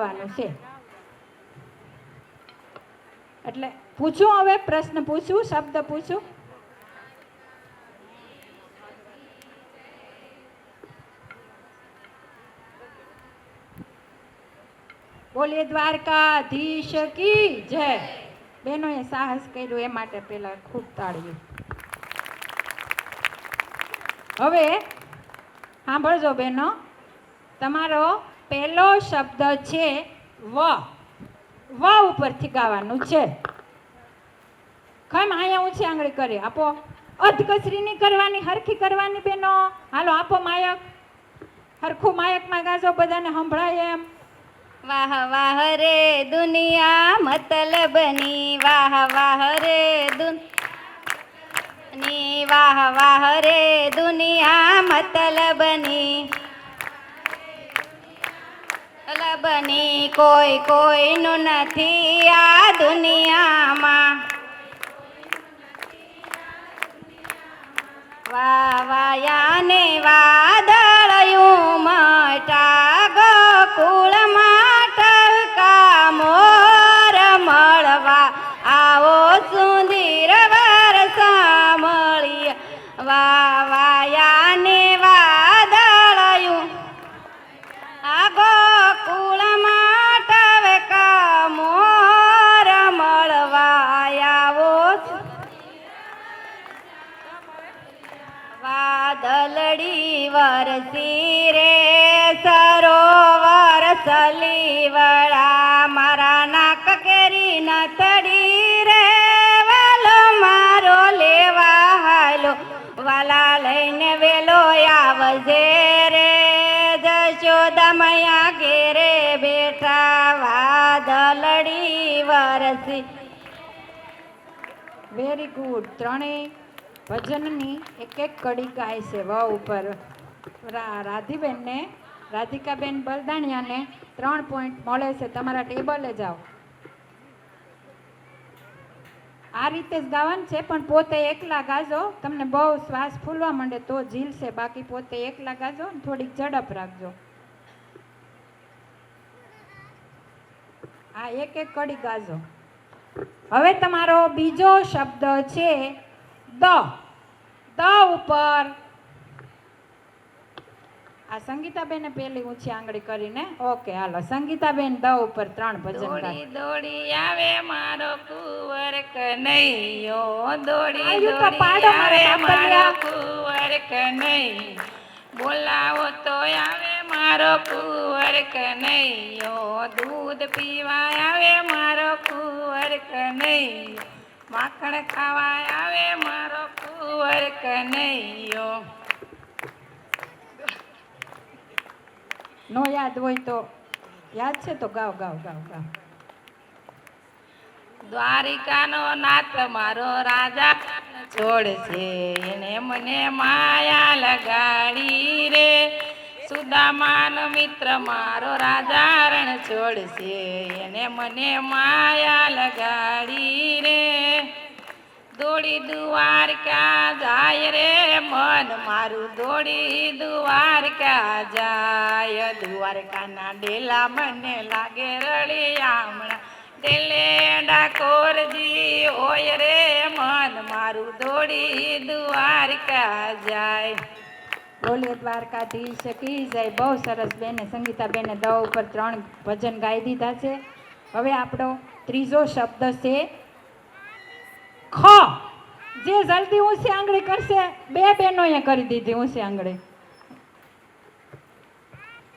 ગાવાનું છે. એટલે પૂછું, હવે પ્રશ્ન પૂછું, શબ્દ પૂછું. બોલીએ દ્વારકાધીશ કી જય. બહેનોએ સાહસ કર્યું એ માટે પેલા ખૂબ તાળીઓ. હવે સાંભળજો બહેનો, તમારો પહેલો શબ્દ છે વ. વ ઉપરથી ગાવાનું છે. ખમ અહીંયા ઊંચી આંગળી કરી આપો. અધકસરી નહીં કરવાની, હરખી કરવાની બેનો. હાલો આપો માયક. હરખું માયકમાં ગાજો, બધાને સંભળાય એમ. વાહ વાહ રે દુનિયા મતલબની, વાહ વાહ રે દુનિયા, વાહ વાહ રે દુનિયા મતલબની, મતલબની કોઈ કોઈનું નથી આ દુનિયામાં. વાવાયાને વાદળયું મટા ગોકુળમાં ટવકા મોર મળવા આવો સુંદર વરસા મળીએ. વાવાયાને વાદળયું આ ગોકુળમાં ટવકા મોર મળવા આવો. વાદળડી વરસી રે સરોવર સલીવડા, મારા નાક કેરી નથડી રે વાલો મારો લેવા હાલો, વાલા લઈને વેલો આવજે રે જશોદા મૈયા ઘેરે બેઠા. વાદળડી વરસી. Very good. ત્રણેય ભજનની એક એક કડી ગાય છે વ ઉપર. રાધીબેનને, રાધિકાબેન બલદાણિયાને 3 પોઈન્ટ મળે છે. તમારા ટેબલે જાઓ. આ રીતે જ ગાવાનું છે, પણ પોતે એકલા ગાજો. તમને બહુ શ્વાસ ફૂલવા માંડે તો ઝીલશે, બાકી પોતે એકલા ગાજો. થોડીક ઝડપ રાખજો. આ એક એક કડી ગાજો. હવે તમારો બીજો શબ્દ છે દ. દ ઉપર આ સંગીતાબેને પેલી ઊંચી આંગળી કરીને. ઓકે હાલો સંગીતાબેન દ ઉપર 3 ભજન ગાઓ. દોડી દોડી આવે મારો કુંવર કનૈયો, દોડી આયુ તો દોડી પાડો મારે આવે મારો બાપલિયા. કુંવર કનૈયો, બોલાવો તો આવે મારો કુંવર કનૈયો, દૂધ પીવા આવે મારો કુંવર કનૈયો, માખણ ખાવા આવે મારો કુંવર કનૈયો. નો યાદ હોય તો, યાદ છે તો ગાઓ ગાઓ ગાઓ ગાઓ. દ્વારિકાનો નાથ મારો રાજા છોડશે, એને મને માયા લગાડી રે, સુદામાનો મિત્ર મારો રાજા રણ છોડશે, એને મને માયા લગાડી રે. દોડી દ્વારકા જાય રે મન મારું, દોડી દ્વારકા જાય, દ્વારકાના ડેલા મને લાગે રળિયામણા, ડેલે ડાકોરજી હોય રે મન મારું, દોડી દ્વારકા જાય. બોલીએ દ્વારકાધીશ કી જય. બહુ સરસ બેને, સંગીતાબેને દ ઉપર 3 ભજન ગાઈ દીધા છે. હવે આપણો ત્રીજો શબ્દ છે ખ. જે જલ્દી ઊંચી આંગળી કરશે, 2 બહેનોએ કરી દીધી ઊંચી આંગળી.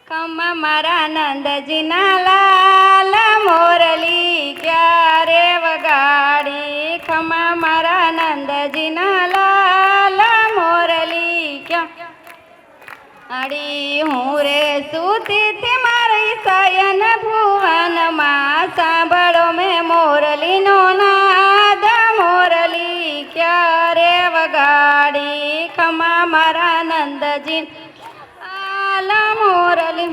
ખમ્મા મારા નંદજીના લાલ મોરલી ક્યારે વગાડી, ખમ્મા મારા નંદજીના લાલ મોરલી ક્યાં હું રે સુતી થી મારી શયન ભુવનમાં, સાંભળો મેં મોરલીનો નાદ, મોરલી ક્યારે વગાડી, ખમ્મા મારા નંદજી મોરલી.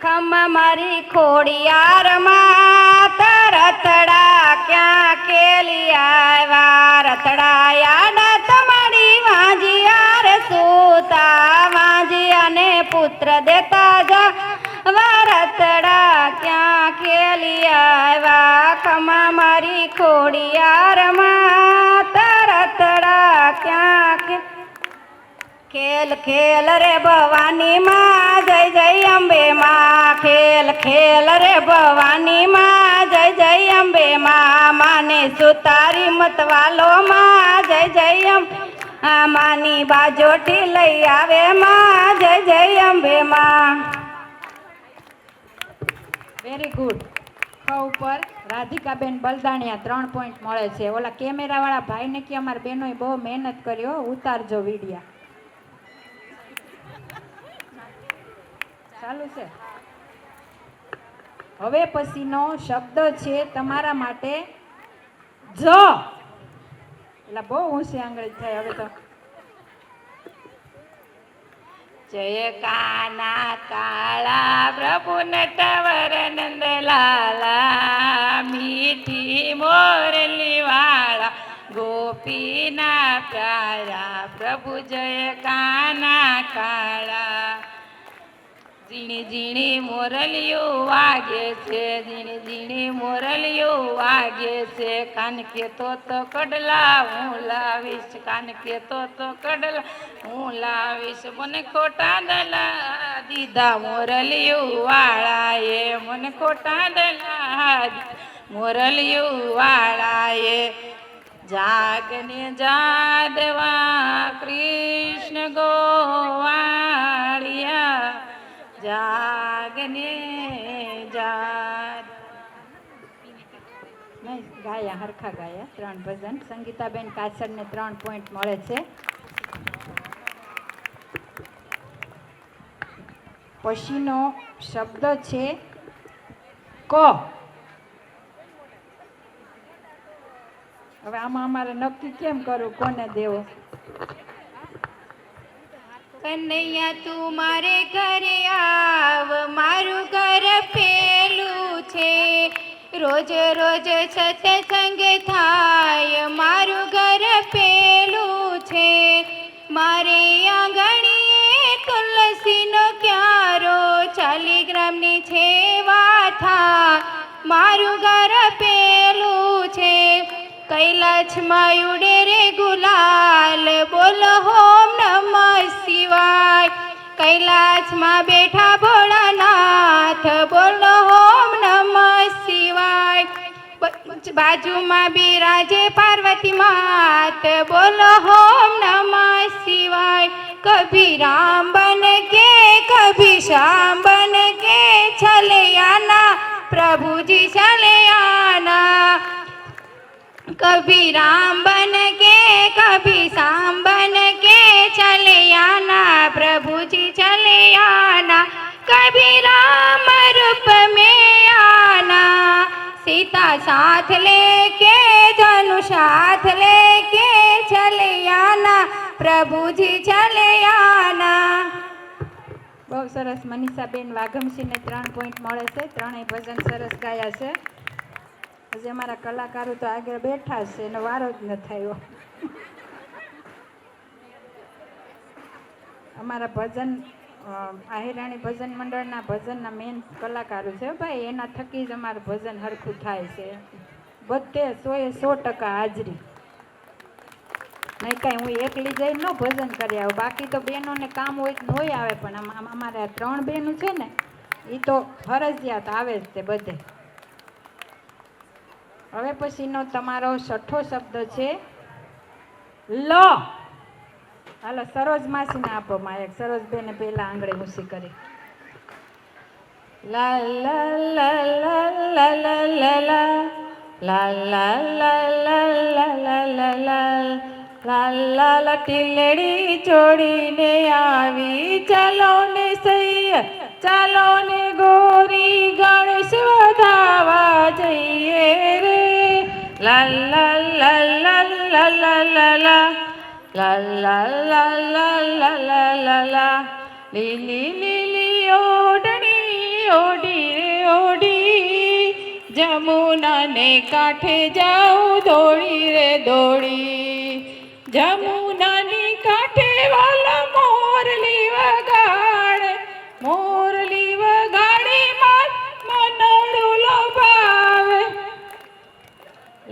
ખમ્મા મારી ખોડિયારમાં રતડા ક્યાં કેલી આવ્યા, રતડા યાડા તમારી વાંજિયા રે સૂતા, વાંજિયાને પુત્ર દેતા જા ખોડિયારમાં તરતડા ક્યાં ખેલ ખેલ રે ભવાની માં જય જય અંબે માં ખેલ ખેલ રે ભવાની માં જય જય અંબે માં માને સુતારી મતવાલો માં જય જય અંબે માની બાજોટી લઈ આવે માં જય જય અંબે માં. Very good. ખ ઉપર રાધિકાબેન બલદાણિયા 3 પોઈન્ટ મળે છે. ઓલા કેમેરાવાળા ભાઈને કે અમારા બહેનોએ બહુ મહેનત કર્યો, ઉતારજો વિડિયા. ચાલુ છે. હવે પછીનો શબ્દ છે તમારા માટે જ. એટલે બહુ ઊંચી આંગળી થાય હવે તો. જય કાના કાળા પ્રભુ નટવર નંદલાલા મીઠી મોરલી વાળા ગોપીના પ્યારા પ્રભુ જય કાના કાળા. ઝીણી ઝીણી મોરલીઓ વાગે છે, ઝીણી ઝીણી મોરલીઓ વાગે છે. કાન કેતો તો કડલા હું લાવીશ, કાન કેતો તો કડલા હું લાવીશ. મને ખોટા દલા દીધા મોરલીઓ વાળાએ, મને ખોટા દલા મોરલીઓ વાળાએ. જાગને જાદવા કૃષ્ણ ગોવાળિયા, જાગને જાદ. નહીં ગાયા, હરખા ગાયા 3 ભજન. સંગીતાબેન કાછડને 3 પોઈન્ટ મળે છે. પછીનો શબ્દ છે ક. હવે આમાં અમારે નક્કી કેમ કરું, કોને દેવો? કનૈયા તું મારે ઘરે આવ, મારું ઘર પેલું છે. રોજ રોજ સત્સંગ થાય, મારું ઘર પેલું છે. મારે આંગણીએ તુલસીનો ક્યારો, 40 ગ્રામની છે વાથા, મારું ઘર પેલું છે. કૈલાસમાં ઉડે રે ગુલાલ, બોલો હોમ નમઃ શિવાય. કૈલાસમાં બેઠા ભોળાનાથ, બોલો હોમ નમઃ શિવાય. બાજુમાં બિરાજે પાર્વતી માત, બોલો હોમ નમઃ શિવાય. કભી રામ બન કે કભી શ્યામ બન કે ચલે આના, પ્રભુજી ચલે આના. कभी राम बन के कभी श्याम बन के चले आना, प्रभु जी चले आना. कभी राम रूप में आना, सीता साथ लेके धनुष साथ लेके चले आना, प्रभु जी चले आना. બહુ સરસ. મનીષાબેન વાઘમસિંહને 3 પોઈન્ટ મળે છે. 3 ભજન સરસ ગાયા છે. હજી અમારા કલાકારો તો આગળ બેઠા છે, એનો વારો જ ન થયો. અમારા ભજન આહિરાણી ભજન મંડળના ભજનના મેન કલાકારો છે ભાઈ, એના થકી જ અમારું ભજન હરખું થાય છે. બધે 100% હાજરી. નહીં કાંઈ હું એકલી જઈને ન ભજન કરી આવું, બાકી તો બહેનોને કામ હોય ન હોય આવે, પણ અમારે 3 બહેનો છે ને એ તો ફરજિયાત આવે જ તે બધે. હવે પછીનો તમારો 6થો શબ્દ છે લ. હાલો સરોજ માસીને આપો માયક. સરોજબેને પહેલા આંગળી ઊંચી કરી. લા લા લા લા લા લા લા લા લા લા લા લા લા લા લા લા ટીલડી જોડીને આવી, ચાલો ને સૈયા ચાલો ને ગોરી, ગણેશ વધાવા જઈએ રે. લા લા લા લા લા લા લા લા લા લા લા લા લા લા લા. લીલી લીલી ઓઢણી ઓઢી રે ઓઢી, જમુનાને કાંઠે જાઉં દોડી રે દોડી. જમુનાની કાંઠે વાલા મોરલી વગાડે, મોરલી વગાડે મનડું લોભાવે.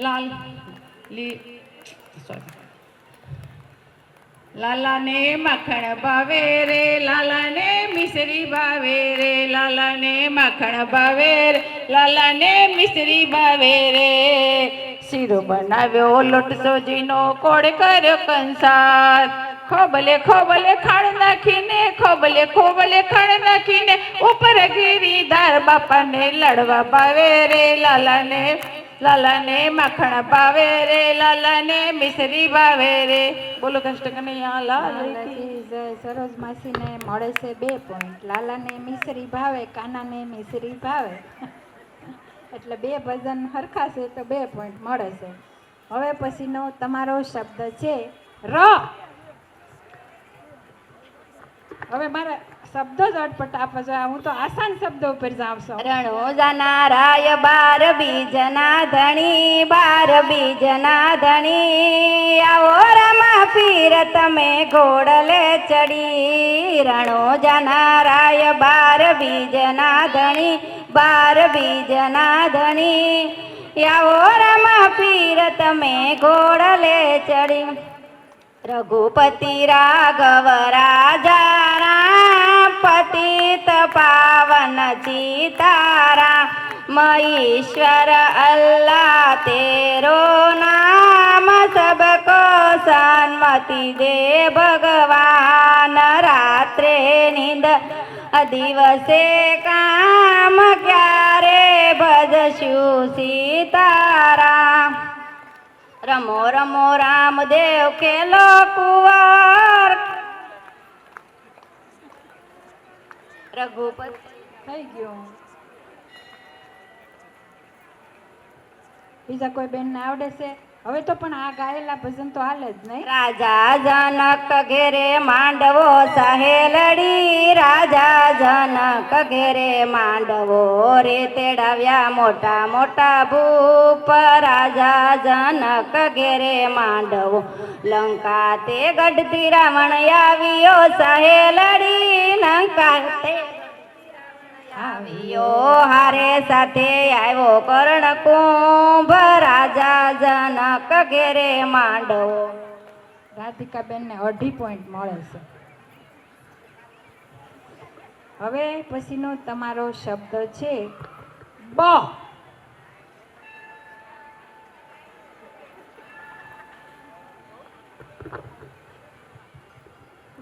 લા લાલાને માખણ ભાવે રે, લાલાને મિશ્રી ભાવે રે, લાલાને માખણ ભાવે રે, લાલાને મિશ્રી ભાવે રે. શીરો બનાવ્યો લોટ સોજીનો, કોડ કર્યો કંસાર, ખોબલે ખોબલે ખાણ નાખીને, ખોબલે ખોબલે ખાણ નાખીને, ઉપર ગિરીધાર બાપાને લડવા ભાવે રે, લાલાને લાલાને માખણ ભાવે રે, લાલાને મિશ્રી ભાવે રે. બોલો કૃષ્ણ કનૈયા લાલ કી જય. સરોજ માસીને મળે છે 2 પોઈન્ટ. લાલાને મિશ્રી ભાવે, કાનાને મિશ્રી ભાવે, એટલે 2 ભજન હરખા છે તો 2 પોઈન્ટ મળે છે. હવે પછીનો તમારો શબ્દ છે ર. હવે મારા શબ્દો જ અટપટ આપો છો, હું તો આસાન શબ્દો ઉપર જાઉં છું. રણોજાના રાય 12 બીજના ધણી, 12 બીજના ધણી, આવો રમા પીર તમે ઘોડલે ચડી. રણોજાના રાય 12 બીજના ધણી, 12 બીજના ધણી, આવો રમા પીર તમે ઘોડલે ચડી. રઘુપતિ રાઘવ રાજા પતિત પાવન ચિતારા, મહેશ્વર અલ્લાહ તેરો નામ, સબકો સન્મતિ દે ભગવાન. રાત્રે નીંદ દિવસે કામ, ક્યારે ભજશું સીતારામ. રમો રમો રામદેવ ખેલો કુંવર. રઘુપતિ થઈ ગયું. બીજા કોઈ બેનને આવડે છે? હવે તો પણ આ ગાયેલા ભજન તો હાલે જ નહીં. રાજા જનક ઘેરે માંડવો સહેલડી, રાજા જનક ઘેરે માંડવો રે, તેડાવ્યા મોટા મોટા ભૂપ. રાજા જનક ઘેરે માંડવો, લંકા તે ગઢથી રાવણ આવ્યો સહેલડી, લંકા તે આવ્યો હારે સાથે આવ્યો કર્ણકુંભ. રાજા જનક ઘેરે માંડવો. રાધિકાબેનને 2.5 પોઈન્ટ મળે છે. હવે પછીનો તમારો શબ્દ છે બ.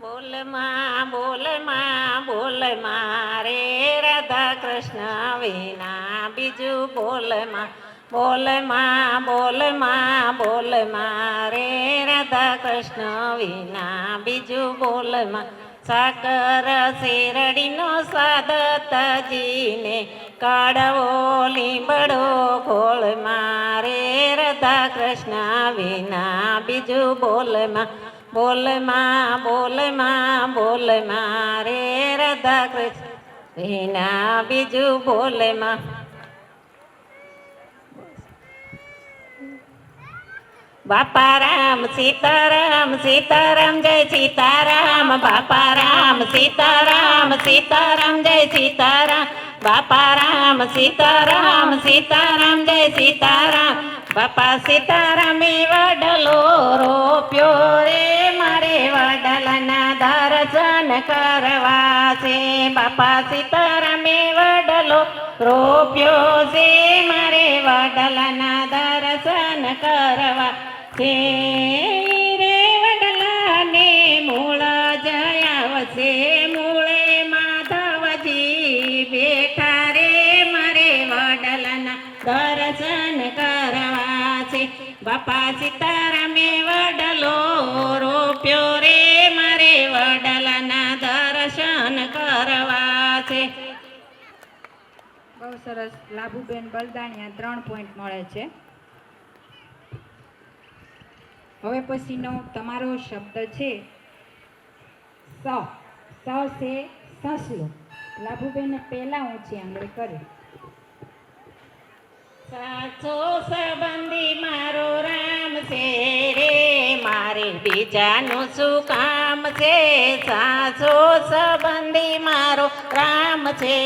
બોલ માં બોલ માં બોલ માં રે, રાધા કૃષ્ણ વિના બીજું બોલ માં. બોલ માં બોલ માં બોલ માં રે, રાધા કૃષ્ણ વિના બીજું બોલ માં. સાકર શેરડીનો સ્વાદ તજીને, કાળવો લીંબડો ગોળ માં રે, રાધા કૃષ્ણ વિના બીજું બોલ માં. બોલ માં બોલ માં બોલ માં રે, રાધા કૃષ્ણ વિના બીજું બોલ માં. બાપા રામ સીતારામ, સીતારામ જય સીતારામ. બાપા રામ સીતારામ, સીતારામ જય સીતારામ. બાપા રામ સીતારામ, સીતારામ જય સીતારામ. બાપા સીતારામે વડલો રોપ્યો રે, મારે વડલાના દર્શન કરવા છે. બાપા સીતારામે વડલો રોપ્યો છે, મારે વડલાના દર્શન કરવા છે. રે વડલાને મૂળ જયાવશે, મૂળે માધવજી બેઠા રે, મારે વડલાના દર્શન કરવા છે. બાપા સીતારામે વડલો રોપ્યો રે, મારે વડલાના દર્શન કરવા છે. બહુ સરસ. લાભુબેન બલદાણિયા 3 પોઈન્ટ મળે છે. હવે પછીનો તમારો શબ્દ છે સ. સ છે સસલું. લાભુબેને પહેલા ઊંચી આંગળી કરી. સાચો સંબંધી મારો રામ છે રે, મારે બીજાનું શું કામ છે. સાચો સંબંધી મારો રામ છે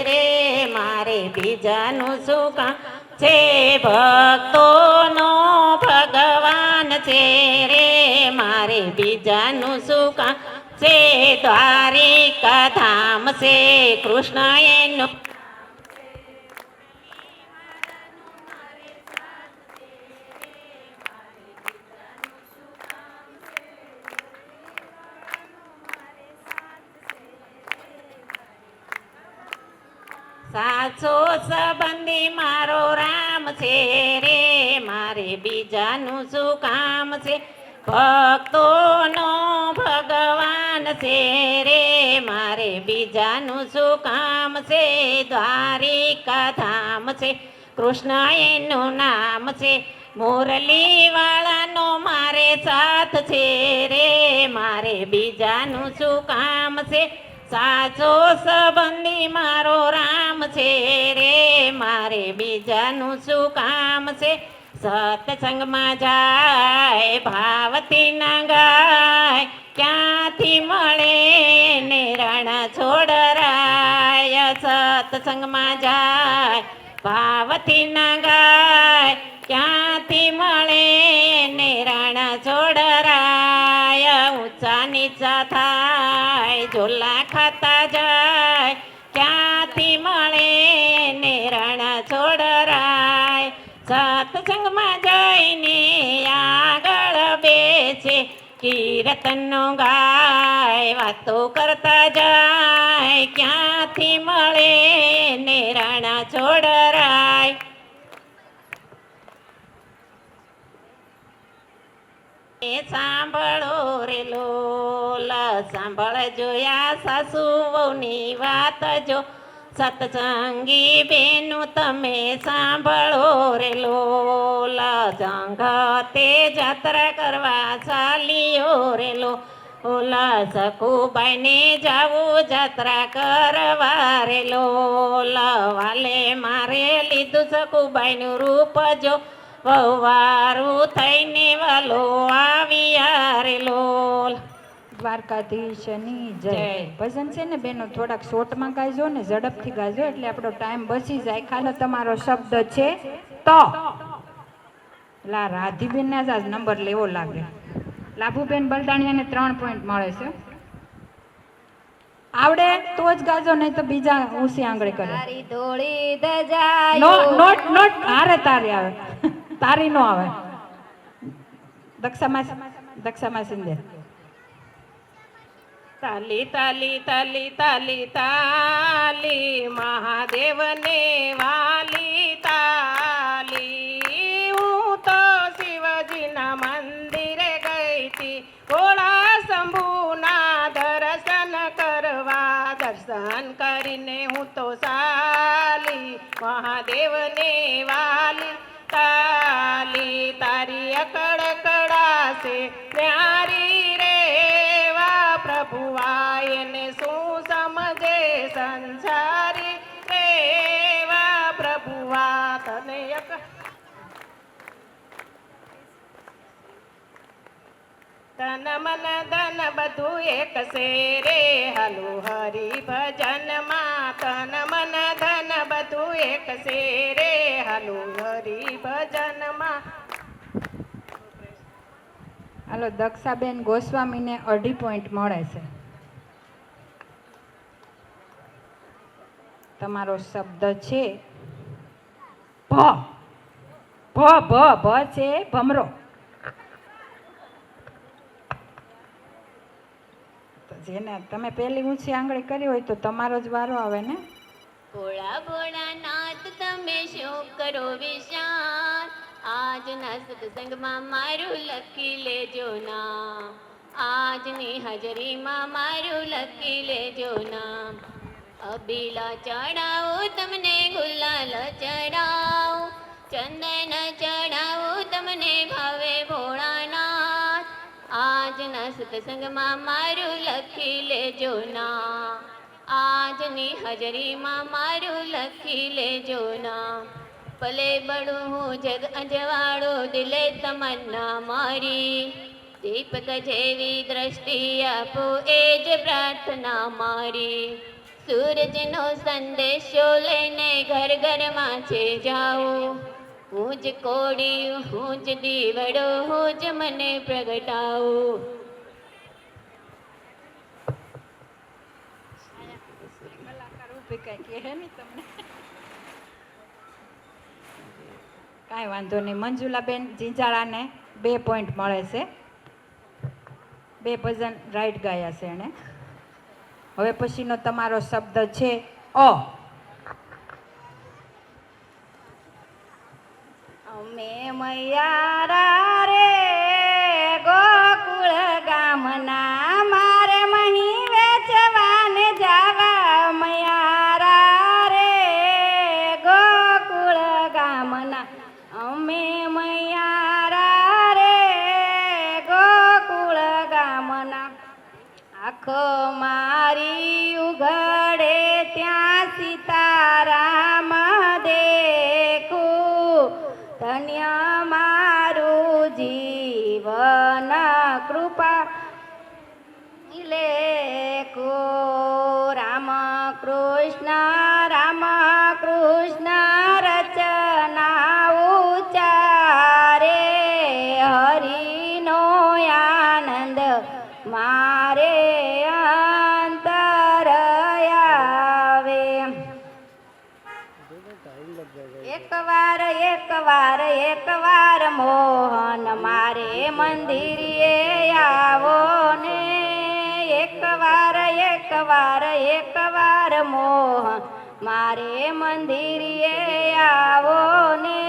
રે, મારે બીજાનું શું કામ છે. ભક્તોનો મારે બીજાનું શું કામ છે દ્વારિકા ધામ છે કૃષ્ણ એનું સાચો સંબંધી મારો રામ છે રે મારે બીજાનું શું કામ છે ભક્તોનો ભગવાન છે રે મારે બીજાનું શું કામ છે દ્વારિકા ધામ છે કૃષ્ણ એનું નામ છે મુરલી વાળાનો મારે સાથ છે રે મારે બીજાનું શું કામ છે સાચો સંબંધી મારો રામ છે રે મારે બીજાનું શું કામ છે સત્સંગમાં જાય ભાવથી ના ગાય ક્યાંથી મળે ને રણ છોડરાય સત્સંગમાં જાય ભાવથી ના ગાય ક્યાંથી મળે ને રણ છોડરાય ઊંચા નીચા થાય ઝોલા ખાતા જાય ક્યાંથી મળે ને રણ છોડરાય સત્સંગમાં જઈને આગળ બેસે કીર્તનનો ગાય વાતો કરતા જાય ક્યાંથી મળે ને રણ છોડરાય સાંભળો રે લોલ સાંભળજો યા સાસુ વહુની વાત જો સત્સંગી બેનું તમે સાંભળો રે લોલ જંગતે જાત્રા કરવા ચાલ્યો રે ઓલા સખુબાઈને જાવું જાત્રા કરવા રે લોલ વાલે મારે લીધું સખુબાઈનું રૂપ જો વહુવારું થઈને વાલો આવ્યા રે લોલ દ્વારકાધીશની જય જય. ભજન છે ને બેનો થોડાક શોર્ટમાં ગાઈજો ને ઝડપથી ગાઈજો એટલે આપણો ટાઈમ બચી જાય ખાલી તમારો શબ્દ છે તો લા રાધીબેન જ આજ નંબર લેવો લાગે લાભુબેન બલદાણિયાને 3 પોઈન્ટ મળે છે આવડે તો જ ગાજો નહીં તો બીજા ઊંચી આંગળી કરે તારી ધોળી નો ધજાયો નોટ નોટ હારે તારી આવે તારી નો આવે દક્ષામાં સિંધે તાલી તાલી તાલી તાલી તાલી મહાદેવને વાલી તાલી હું તો શિવજીના મંદિરે ગઈ હતી ભોળા શંભુના દર્શન કરવા દર્શન કરીને હું તો સાલી મહાદેવને વાલી તાલી તારી અકડ કડાશે ન્યારી રે વા પ્રભુઆ એને શું સમજે સંસારી રે વા પ્રભુઆ તને તન મન ધન બધું એક છે રે હાલો હરી ભજનમાં તન મન ધન બધું એક છે રે હાલો હરી ભજનમાં હાલો દક્ષાબેન ગોસ્વામીને 2.5 પોઈન્ટ મળે છે તમારો શબ્દ છે ભ ભ ભ ભ છે ભમરો તો જેને તમે પહેલી ઊંચી આંગળી કરી હોય તો તમારો જ વારો આવે ને ભોળા ભોળા નાથ તમે શું કરો વિશાળ આજના સત્સંગમાં મારું લખી લેજો નામ આજની હાજરીમાં મારું લખી લેજો નામ અબીલા ચડાવો તમને ગુલાલ ચડાવો ચંદન ચડાવો તમને ભાવે ભોળાનાથ આજના સત્સંગમાં મારું લખી લેજો નામ આજની હાજરીમાં મારું લખી લેજો નામ ભલે બળું હું જગ અંજવાળો દિલે તમન્ના મારી દીપક જેવી દ્રષ્ટિ આપો એ જ પ્રાર્થના મારી સૂરજનો સંદેશો લઈને ઘર ઘરમાં છે જાઓ હું જ કોડી હું જ દીવડો હું જ મને પ્રગટાવો. કાંઈ વાંધો નહીં. મંજુલાબેન જીંજાળાને 2 પોઈન્ટ મળે છે. 2 ભજન રાઈટ ગાયા છે એણે. હવે પછીનો તમારો શબ્દ છે અ. અમે મૈયારા રે ગોકુળ ગામના મારે મહી વેચવાને જાવા. મૈયારા રે ગોકુળ ગામના અમે મૈયારા રે ગોકુળ ગામના. આંખો મારી ઉઘડે ત્યાં સીતારામ દેખું. ધન્ય મારું જીવન કૃપા લેખો. રામ કૃષ્ણ રચના ઉચ્ચારે. હરિનો આનંદ મારે અંતર આવે. એકવાર મોહન મારે મંદિરે આવો ને. એકવાર મોહન મારે મંદિરે આવો ને.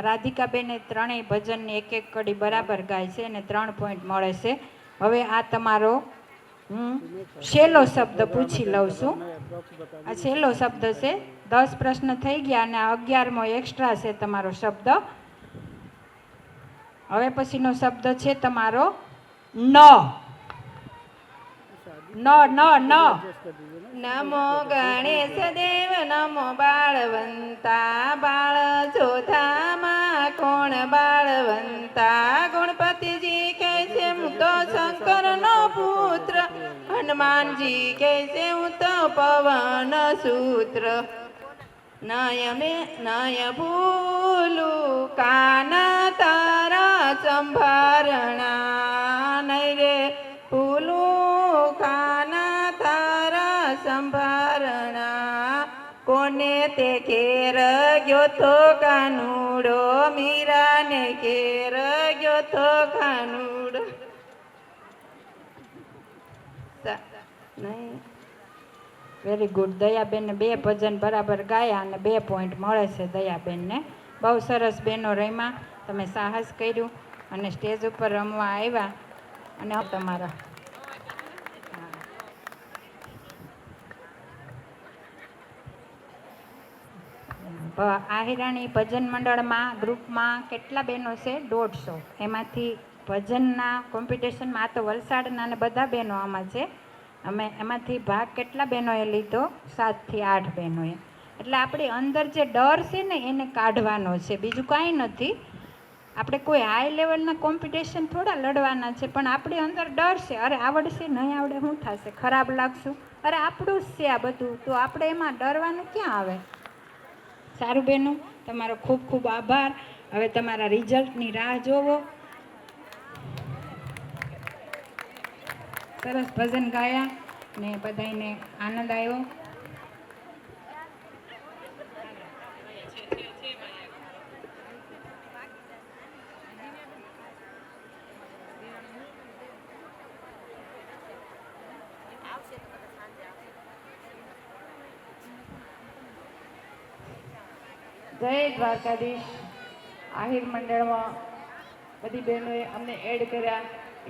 રાધિકાબેને ત્રણેય ભજનની એક કડી બરાબર ગાય છે અને 3 પોઈન્ટ મળે છે. હવે આ તમારો હું છેલ્લો શબ્દ પૂછી લઉં છું. આ છેલ્લો શબ્દ છે. 10 પ્રશ્ન થઈ ગયા અને 11મો એક્સ્ટ્રા છે તમારો શબ્દ. હવે પછીનો શબ્દ છે તમારો ન. નમો ગણેશ દેવ નમો બાળવંતા. બાળ ચોથામાં કોણ બાળવંતા. ગણપતિજી કહે છે હું તો શંકરનો પુત્ર. હનુમાનજી કહે છે હું તો પવન સૂત્ર. નય ભૂલું કાના તારા સંભારણા. નહીં રે ભૂલું કાના તારા સંભારણા. કોને તે ઘેર ગયો તો કાનુડો. મીરાને ઘેર ગયો તો કાનુડો. નહીં. Very good. દયાબેનને 2 ભજન બરાબર ગાયા અને 2 પોઈન્ટ મળે છે દયાબેનને. બહુ સરસ બેનો રમ્યા. તમે સાહસ કર્યું અને સ્ટેજ ઉપર રમવા આવ્યા. અને તમારા આહિરાણી ભજન મંડળમાં ગ્રુપમાં કેટલા બહેનો છે? 150. એમાંથી ભજનના કોમ્પિટિશનમાં આ તો વલસાડના અને બધા બહેનો આમાં છે. અમે એમાંથી ભાગ કેટલા બહેનોએ લીધો? 7 થી 8 બહેનોએ. એટલે આપણી અંદર જે ડર છે ને એને કાઢવાનો છે, બીજું કાંઈ નથી. આપણે કોઈ હાઈ લેવલના કોમ્પિટિશન થોડા લડવાના છે, પણ આપણી અંદર ડર છે. અરે આવડશે નહીં આવડે શું થશે, ખરાબ લાગશું, અરે આપણું જ છે આ બધું, તો આપણે એમાં ડરવાનું ક્યાં આવે. સારું બહેનો, તમારો ખૂબ ખૂબ આભાર. હવે તમારા રિઝલ્ટની રાહ જોવો. સરસ ભજન ગાયા ને બધાને આનંદ આવ્યો. જય દ્વારકાધીશ. આહિર મંડળમાં બધી બહેનોએ અમને એડ કર્યા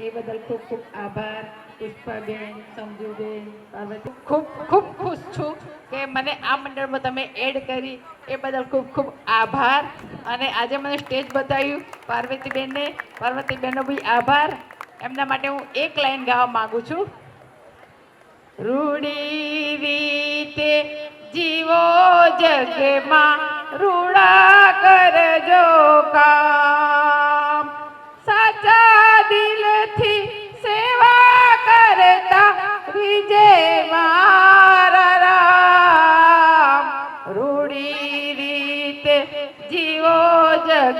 એ બદલ ખૂબ ખૂબ આભાર. પુષ્પાબેન, સંજુબેન, પાર્વતી, ખૂબ ખૂબ ખુશ છું કે મને આ મંડળમાં તમે એડ કરી એ બદલ ખૂબ ખૂબ આભાર. અને આજે મને સ્ટેજ બતાવ્યું પાર્વતીબેનને, પાર્વતીબેનનો બી આભાર. એમના માટે હું એક લાઈન ગાવા માગું છું. રૂડી રીતે જીવો જગમાં, રૂડા કરજો કામ, સાચા દિલથી સેવા કરતા વિજય મારા રામ.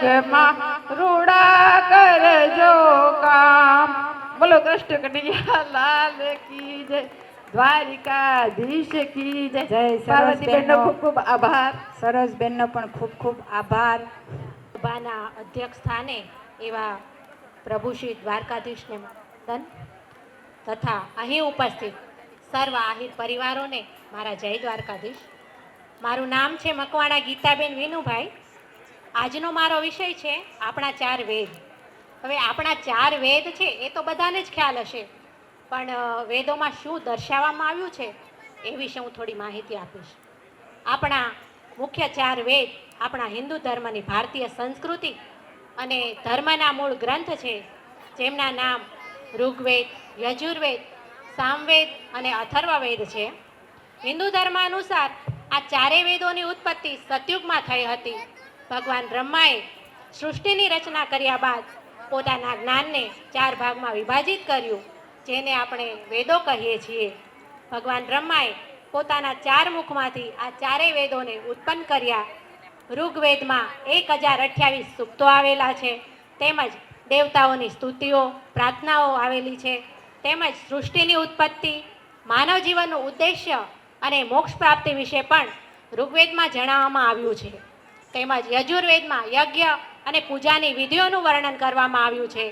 જગમાં રૂડા કરજો કામ. બોલો કૃષ્ણ કનૈયા લાલ કી જય, દ્વારિકાધીશ કી જય. જય પાર્વતીબેનનો સરસબેનનો ખૂબ ખૂબ આભાર. સરસબેનનો પણ ખૂબ ખૂબ આભાર. સભાના અધ્યક્ષ સ્થાને એવા પ્રભુ શ્રી દ્વારકાધીશને વંદન તથા અહીં ઉપસ્થિત સર્વ આહિર પરિવારોને મારા જય દ્વારકાધીશ. મારું નામ છે મકવાણા ગીતાબેન વિનુભાઈ. આજનો મારો વિષય છે આપણા 4 વેદ. હવે આપણા 4 વેદ છે એ તો બધાને જ ખ્યાલ હશે, પણ વેદોમાં શું દર્શાવવામાં આવ્યું છે એ વિશે હું થોડી માહિતી આપીશ. આપણા મુખ્ય 4 વેદ આપણા હિન્દુ ધર્મની ભારતીય સંસ્કૃતિ અને ધર્મના મૂળ ગ્રંથ છે, જેમના નામ ઋગ્વેદ, યજુર્વેદ, સામવેદ અને અથર્વવેદ છે. હિન્દુ ધર્મ અનુસાર આ 4 વેદોની ઉત્પત્તિ સતયુગમાં થઈ હતી. ભગવાન બ્રહ્માએ સૃષ્ટિની રચના કર્યા બાદ પોતાના જ્ઞાનને 4 ભાગમાં વિભાજિત કર્યું, જેને આપણે વેદો કહીએ છીએ. ભગવાન બ્રહ્માએ પોતાના 4 મુખમાંથી આ 4 વેદોને ઉત્પન્ન કર્યા. ઋગ્વેદમાં 1028 સૂક્તો આવેલા છે, તેમજ દેવતાઓની સ્તુતિઓ, પ્રાર્થનાઓ આવેલી છે, તેમજ સૃષ્ટિની ઉત્પત્તિ, માનવ જીવનનું ઉદ્દેશ્ય અને મોક્ષ પ્રાપ્તિ વિશે પણ ઋગ્વેદમાં જણાવવામાં આવ્યું છે. તેમજ યજુર્વેદમાં યજ્ઞ અને પૂજાની વિધિઓનું વર્ણન કરવામાં આવ્યું છે.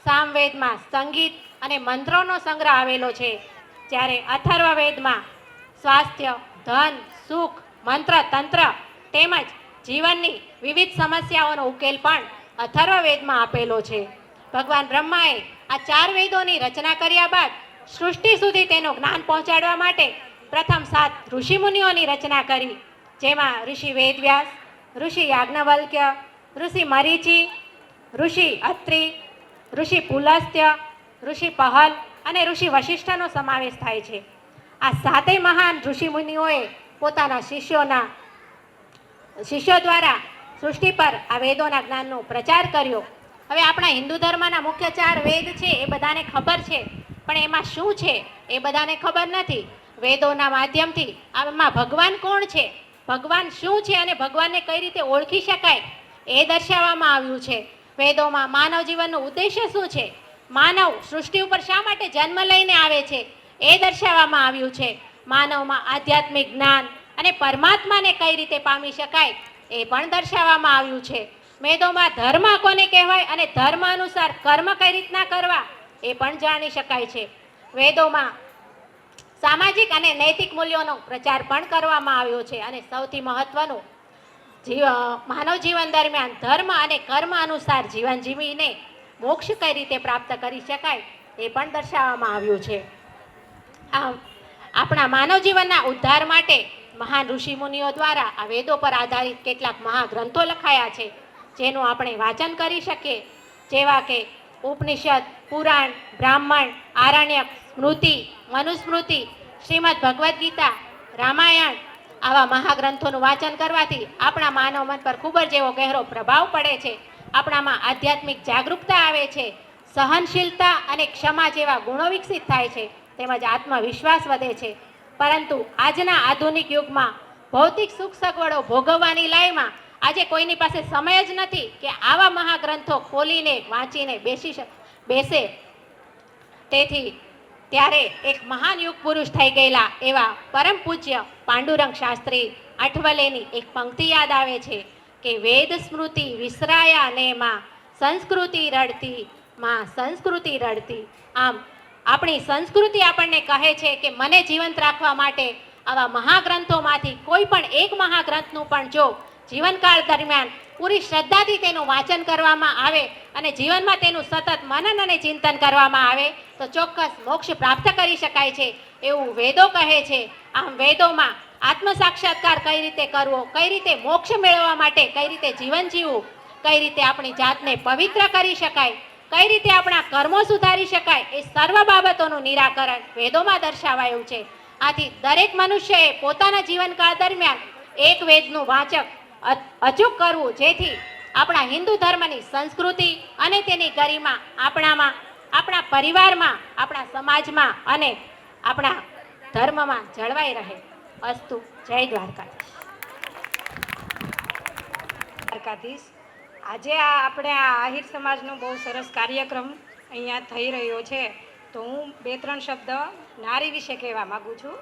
સામવેદમાં સંગીત અને મંત્રોનો સંગ્રહ આવેલો છે, જ્યારે અથર્વવેદમાં સ્વાસ્થ્ય, ધન, સુખ, મંત્ર, તંત્ર તેમજ જીવનની વિવિધ સમસ્યાઓનો ઉકેલ પણ અથર્વવેદમાં આપેલો છે. ભગવાન બ્રહ્માએ આ 4 વેદોની રચના કર્યા બાદ સૃષ્ટિ સુધી તેનું જ્ઞાન પહોંચાડવા માટે પ્રથમ 7 ઋષિમુનિઓની રચના કરી, જેમાં ઋષિ વેદવ્યાસ, ઋષિ યાજ્ઞવલ્ક્ય, ઋષિ મરીચી, ઋષિ અત્રિ, ઋષિ પુલસ્ત્ય, ઋષિ પહલ અને ઋષિ વશિષ્ઠનો સમાવેશ થાય છે. આ 7 મહાન ઋષિમુનિઓએ પોતાના શિષ્યો દ્વારા સૃષ્ટિ પર આ વેદોના જ્ઞાનનો પ્રચાર કર્યો. હવે આપણા હિન્દુ ધર્મના મુખ્ય 4 વેદ છે એ બધાને ખબર છે, પણ એમાં શું છે એ બધાને ખબર નથી. વેદોના માધ્યમથી આમાં ભગવાન કોણ છે, ભગવાન શું છે અને ભગવાનને કઈ રીતે ઓળખી શકાય એ દર્શાવવામાં આવ્યું છે. વેદોમાં માનવ જીવનનું ઉદ્દેશ્ય શું છે, માનવ સૃષ્ટિ ઉપર શા માટે જન્મ લઈને આવે છે એ દર્શાવવામાં આવ્યું છે. માનવમાં આધ્યાત્મિક જ્ઞાન અને પરમાત્માને કઈ રીતે પામી શકાય એ પણ દર્શાવવામાં આવ્યું છે. વેદોમાં ધર્મ કોને કહેવાય અને ધર્મ અનુસાર કર્મ કઈ રીતના કરવા એ પણ જાણી શકાય છે. વેદોમાં સામાજિક અને નૈતિક મૂલ્યોનો પ્રચાર પણ કરવામાં આવ્યો છે, અને સૌથી મહત્વનું માનવ જીવન દરમિયાન ધર્મ અને કર્મ અનુસાર જીવન જીવીને મોક્ષ કઈ રીતે પ્રાપ્ત કરી શકાય એ પણ દર્શાવવામાં આવ્યું છે. આમ આપણા માનવ જીવનના ઉદ્ધાર માટે મહાન ઋષિમુનિઓ દ્વારા આ વેદો પર આધારિત કેટલાક મહાગ્રંથો લખાયા છે, જેનું આપણે વાંચન કરી શકીએ, જેવા કે ઉપનિષદ, પુરાણ, બ્રાહ્મણ, આરણ્યક, સ્મૃતિ, મનુસ્મૃતિ, શ્રીમદ ભગવદ્ ગીતા, રામાયણ. આવા મહાગ્રંથોનું વાંચન કરવાથી આપણા માનવ મન પર ખૂબ જ એવો ગહેરો પ્રભાવ પડે છે. આપણામાં આધ્યાત્મિક જાગૃતતા આવે છે, સહનશીલતા અને ક્ષમા જેવા ગુણો વિકસિત થાય છે, તેમજ આત્મવિશ્વાસ વધે છે. પરંતુ આજના આધુનિક યુગમાં ભૌતિક સુખ સગવડો ભોગવવાની લાઈમાં આજે કોઈની પાસે સમય જ નથી કે આવા મહાગ્રંથો ખોલીને વાંચીને બેસે. તેથી ત્યારે એક મહાન યુગ પુરુષ થઈ ગયેલા એવા પરમ પૂજ્ય પાંડુરંગ શાસ્ત્રી અઠવલેની એક પંક્તિ યાદ આવે છે કે વેદ સ્મૃતિ વિસરાયા ને માં સંસ્કૃતિ રડતી, માં સંસ્કૃતિ રડતી. આમ આપણી સંસ્કૃતિ આપણને કહે છે કે મને જીવંત રાખવા માટે આવા મહાગ્રંથોમાંથી કોઈ પણ એક મહાગ્રંથનું પણ જો જીવનકાળ દરમિયાન પૂરી શ્રદ્ધાથી તેનું વાંચન કરવામાં આવે અને જીવનમાં તેનું સતત મનન અને ચિંતન કરવામાં આવે તો ચોક્કસ મોક્ષ પ્રાપ્ત કરી શકાય છે એવું વેદો કહે છે. આમ વેદોમાં આત્મ સાક્ષાત્કાર કઈ રીતે કરવો, કઈ રીતે મોક્ષ મેળવવા માટે કઈ રીતે જીવન જીવવું, કઈ રીતે આપણી જાતને પવિત્ર કરી શકાય, કઈ રીતે આપણા કર્મો સુધારી શકાય એ સર્વ બાબતોનું નિરાકરણ વેદોમાં દર્શાવાયું છે. આથી દરેક મનુષ્યએ પોતાના જીવનકાળ દરમિયાન એક વેદનું વાંચક અચૂક કરવું, જેથી આપણા હિન્દુ ધર્મની સંસ્કૃતિ અને તેની ગરિમા આપણામાં, આપણા પરિવારમાં, આપણા સમાજમાં અને આપણા ધર્મમાં જળવાઈ રહે. અસ્તુ. જય દ્વારકાધીશ. દ્વારકાધીશ. આજે આપણે આ આહિર સમાજનો બહુ સરસ કાર્યક્રમ અહીંયા થઈ રહ્યો છે, તો હું 2-3 શબ્દ નારી વિશે કહેવા માગું છું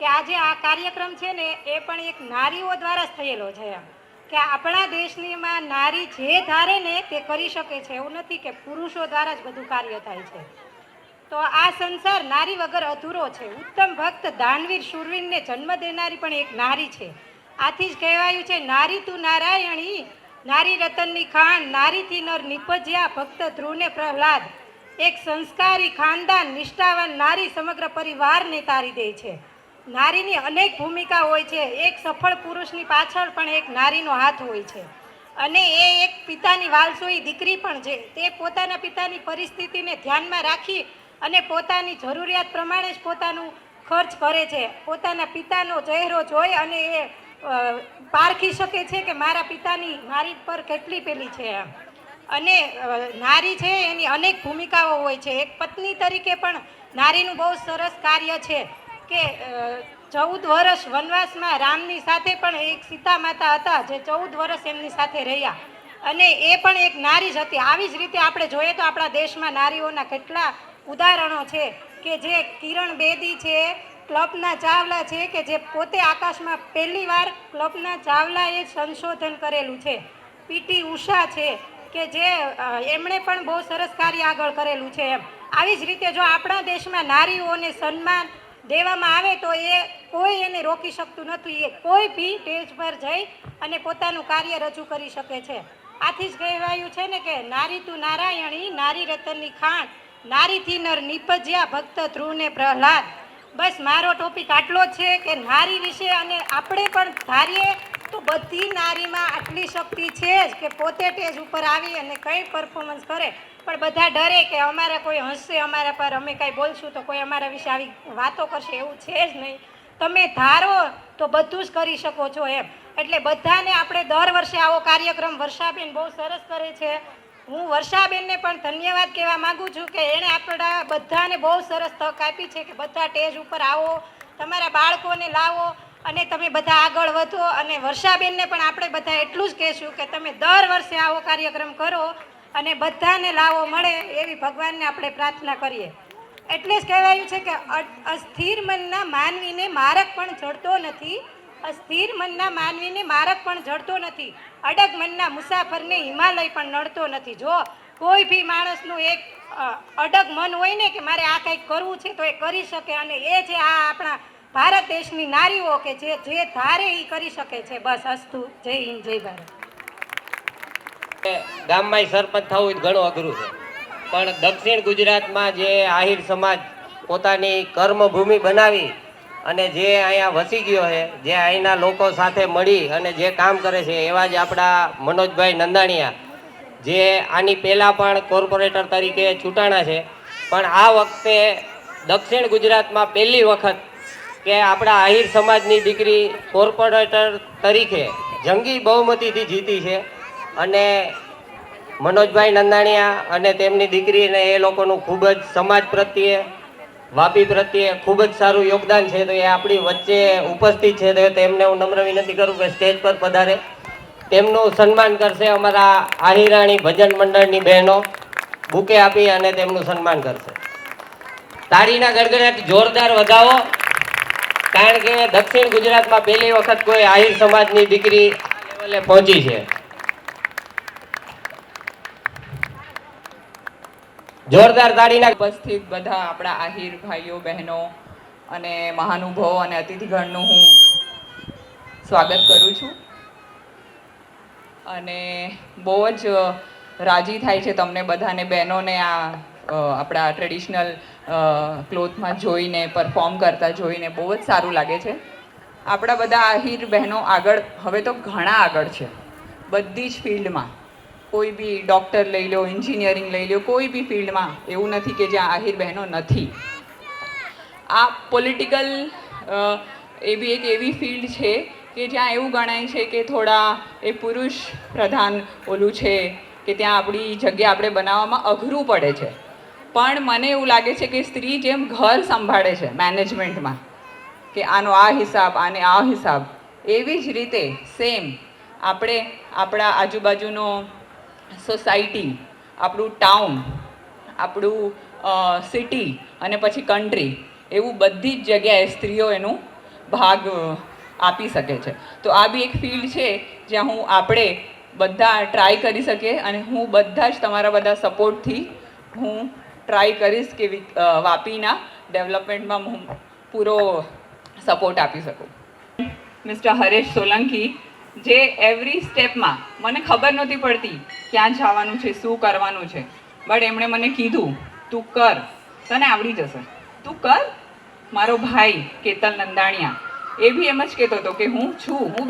કે આજે આ કાર્યક્રમ છે ને એ પણ એક નારીઓ દ્વારા જ થયેલો છે, કે આપણા દેશનીમાં નારી જે ધારે ને તે કરી શકે છે, એવું નથી કે પુરુષો દ્વારા જ બધું કાર્ય થાય છે. તો આ સંસાર નારી વગર અધૂરો છે. ઉત્તમ ભક્ત દાનવીર શૂરવીરને જન્મ દેનારી પણ એક નારી છે. આથી જ કહેવાયું છે, નારી તું નારાયણી, નારી રતનની ખાણ, નારીથી નર નિપજ્યા ભક્ત ધ્રુવને પ્રહલાદ. એક સંસ્કારી ખાનદાન નિષ્ઠાવાન નારી સમગ્ર પરિવારને તારી દે છે. નારીની અનેક ભૂમિકા હોય છે. એક સફળ પુરુષની પાછળ પણ એક નારીનો હાથ હોય છે, અને એ એક પિતાની વાલસોઈ દીકરી પણ છે. તે પોતાના પિતાની પરિસ્થિતિને ધ્યાનમાં રાખી અને પોતાની જરૂરિયાત પ્રમાણે જ પોતાનું ખર્ચ કરે છે. પોતાના પિતાનો ચહેરો જોઈ અને એ પારખી શકે છે કે મારા પિતાની મારી પર કેટલી પેલી છે. અને નારી છે એની અનેક ભૂમિકાઓ હોય છે. એક પત્ની તરીકે પણ નારીનું બહુ સરસ કાર્ય છે કે 14 વર્ષ વનવાસમાં રામની સાથે પણ એક સીતા માતા હતા જે 14 વર્ષ એમની સાથે રહ્યા, અને એ પણ એક નારી જ હતી. આવી જ રીતે આપણે જોઈએ તો આપણા દેશમાં નારીઓના કેટલા ઉદાહરણો છે કે જે કિરણ બેદી છે, કલ્પના ચાવલા છે, કે જે પોતે આકાશમાં પહેલીવાર કલ્પના ચાવલાએ સંશોધન કરેલું છે. પીટી ઉષા છે કે જે એમણે પણ બહુ સરસ કાર્ય આગળ કરેલું છે. આવી જ રીતે જો આપણા દેશમાં નારીઓને સન્માન દેવામાં આવે તો એ કોઈ એને રોકી શકતું નથી. એ કોઈ બી સ્ટેજ પર જઈ અને પોતાનું કાર્ય રજૂ કરી શકે છે. આથી જ કહેવાયું છે ને કે નારી તું નારાયણી, નારી રતનની ખાણ, નારીથી નર નિપજ્યા ભક્ત ધ્રુવને પ્રહલાદ. બસ મારો ટોપિક આટલો જ છે કે નારી વિશે, અને આપણે પણ ધારીએ તો બધી નારીમાં આટલી શક્તિ છે જ કે પોતે સ્ટેજ ઉપર આવી અને કંઈ પરફોર્મન્સ કરે, પણ બધા ડરે કે અમારા કોઈ હસશે અમારા પર, અમે કાંઈ બોલશું તો કોઈ અમારા વિશે આવી વાતો કરશે. એવું છે જ નહીં. તમે ધારો તો બધું જ કરી શકો છો એમ. એટલે બધાને આપણે દર વર્ષે આવો કાર્યક્રમ વર્ષાબેન બહુ સરસ કરે છે. હું વર્ષાબેનને પણ ધન્યવાદ કહેવા માગું છું કે એણે આપણા બધાને બહુ સરસ તક આપી છે કે બધા સ્ટેજ ઉપર આવો, તમારા બાળકોને લાવો અને તમે બધા આગળ વધો. અને વર્ષાબેનને પણ આપણે બધા એટલું જ કહેશું કે તમે દર વર્ષે આવો કાર્યક્રમ કરો અને બધાને લાવો મળે એવી ભગવાનને આપણે પ્રાર્થના કરીએ. એટલે જ કહેવાયું છે કે અસ્થિર મનના માનવીને મારક પણ જડતો નથી, અસ્થિર મનના માનવીને મારક પણ જડતો નથી, અડગ મનના મુસાફરને હિમાલય પણ નડતો નથી. જો કોઈ બી માણસનું એક અડગ મન હોય ને કે મારે આ કંઈક કરવું છે તો એ કરી શકે, અને એ જે આ આપણા ભારત દેશની નારીઓ કે જે ધારે એ કરી શકે છે. બસ અસ્તુ. જય હિન્દ, જય ભારત. ગામમાં સરપંચ થવું ઘણું અઘરું છે, પણ દક્ષિણ ગુજરાતમાં જે આહિર સમાજ પોતાની કર્મભૂમિ બનાવી અને જે અહીંયા વસી ગયો છે, જે અહીંના લોકો સાથે મળી અને જે કામ કરે છે, એવા જ આપણા મનોજભાઈ નંદાણીયા, જે આની પહેલાં પણ કોર્પોરેટર તરીકે ચૂંટાણા છે, પણ આ વખતે દક્ષિણ ગુજરાતમાં પહેલી વખત કે આપણા આહિર સમાજની દીકરી કોર્પોરેટર તરીકે જંગી બહુમતીથી જીતી છે. અને મનોજભાઈ નંદાણીયા અને તેમની દીકરીને એ લોકોનું ખૂબ જ સમાજ પ્રત્યે, વાપી પ્રત્યે ખૂબ જ સારું યોગદાન છે. તો એ આપણી વચ્ચે ઉપસ્થિત છે, તો તેમને હું નમ્ર વિનંતી કરું કે સ્ટેજ પર પધારે, તેમનું સન્માન કરશે. અમારા આહિરાણી ભજન મંડળની બહેનો બુકે આપી અને તેમનું સન્માન કરશે. તાળીના ગડગડાટ જોરદાર વધાવો, કારણ કે દક્ષિણ ગુજરાતમાં પહેલી વખત કોઈ આહિર સમાજની દીકરી આ લેવલે પહોંચી છે. જોરદાર તાળીના. ઉપસ્થિત બધા આપણા આહિર ભાઈઓ બહેનો અને મહાનુભાવો અને અતિથિગણનું હું સ્વાગત કરું છું. અને બહુ જ રાજી થાય છે તમને બધાને બહેનોને આ આપણા ટ્રેડિશનલ ક્લોથમાં જોઈને, પરફોર્મ કરતા જોઈને બહુ જ સારું લાગે છે. આપણા બધા આહિર બહેનો આગળ, હવે તો ઘણા આગળ છે બધી જ ફિલ્ડમાં. કોઈ બી ડૉક્ટર લઈ લો, એન્જિનિયરિંગ લઈ લો, કોઈ બી ફિલ્ડમાં એવું નથી કે જ્યાં આહિર બહેનો નથી. આ પોલિટિકલ એ બી એક એવી ફિલ્ડ છે કે જ્યાં એવું ગણાય છે કે થોડા એ પુરુષ પ્રધાન ઓલું છે કે ત્યાં આપણી જગ્યા આપણે બનાવવામાં અઘરું પડે છે. પણ મને એવું લાગે છે કે સ્ત્રી જેમ ઘર સંભાળે છે મેનેજમેન્ટમાં, કે આનો આ હિસાબ, આને આ હિસાબ, એવી જ રીતે સેમ આપણે આપણા આજુબાજુનો સોસાયટી, આપણું ટાઉન, આપણું સિટી અને પછી કન્ટ્રી, એવું બધી જ જગ્યાએ સ્ત્રીઓ એનું ભાગ આપી શકે છે. તો આ બી એક ફિલ્ડ છે જ્યાં આપણે બધા ટ્રાય કરી શકીએ, અને હું બધા જ તમારા બધા સપોર્ટથી હું ટ્રાય કરીશ કે વાપીના ડેવલપમેન્ટમાં હું પૂરો સપોર્ટ આપી શકું. મિસ્ટર હરેશ સોલંકી, જે એવરી સ્ટેપમાં મને ખબર નહોતી પડતી ક્યાં જવાનું છે, શું કરવાનું છે, બટ એમણે મને કીધું તું કર, તને આવડી જશે, તું કર. મારો ભાઈ કેતન નંદાણીયા એ બી એમ જ કહેતો હતો કે હું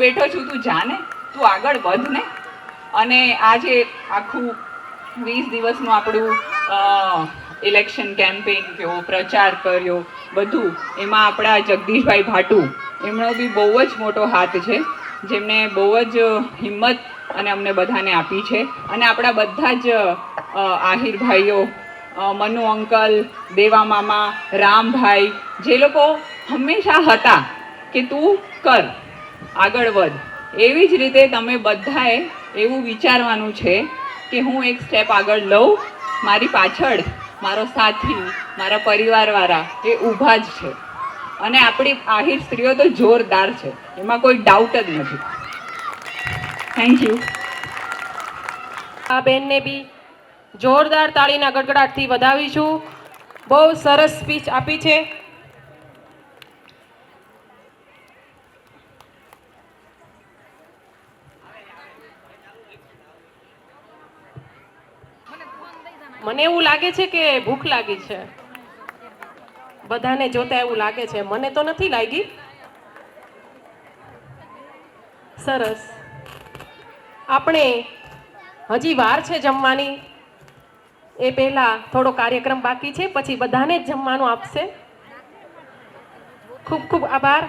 બેઠો છું, તું જાને, તું આગળ વધ ને. અને આજે આખું 20 દિવસનું આપણું ઇલેક્શન કેમ્પેઇન કર્યો, પ્રચાર કર્યો, બધું એમાં આપણા જગદીશભાઈ ભાટુ એમનો બી બહુ જ મોટો હાથ છે, જેમણે બહુ જ હિંમત અને અમને બધાને આપી છે. અને આપણા બધા જ આહિર ભાઈઓ, મનુ અંકલ, દેવા મામા, રામભાઈ, જે લોકો હંમેશા હતા કે તું કર, આગળ વધ, એવી જ રીતે તમે બધાએ એવું વિચારવાનું છે કે હું એક સ્ટેપ આગળ લઉં, મારી પાછળ મારો સાથી, મારા પરિવારવાળા એ ઊભા જ છે. અને આપણી આહિર સ્ત્રીઓ તો જોરદાર છે, એમાં કોઈ ડાઉટ જ નથી. Thank you. આ બેનને બી જોરદાર તાળીના ગડગડાટથી વધાવીશું. બહુ સરસ સ્પીચ આપી છે. મને એવું લાગે છે કે ભૂખ લાગી છે, બધાને જોતા એવું લાગે છે, મને તો નથી લાગી. સરસ. આપણે હજી વાર છે જમવાની, એ પહેલા થોડો કાર્યક્રમ બાકી છે, પછી બધાને જ જમવાનું આપશે. ખૂબ ખૂબ આભાર.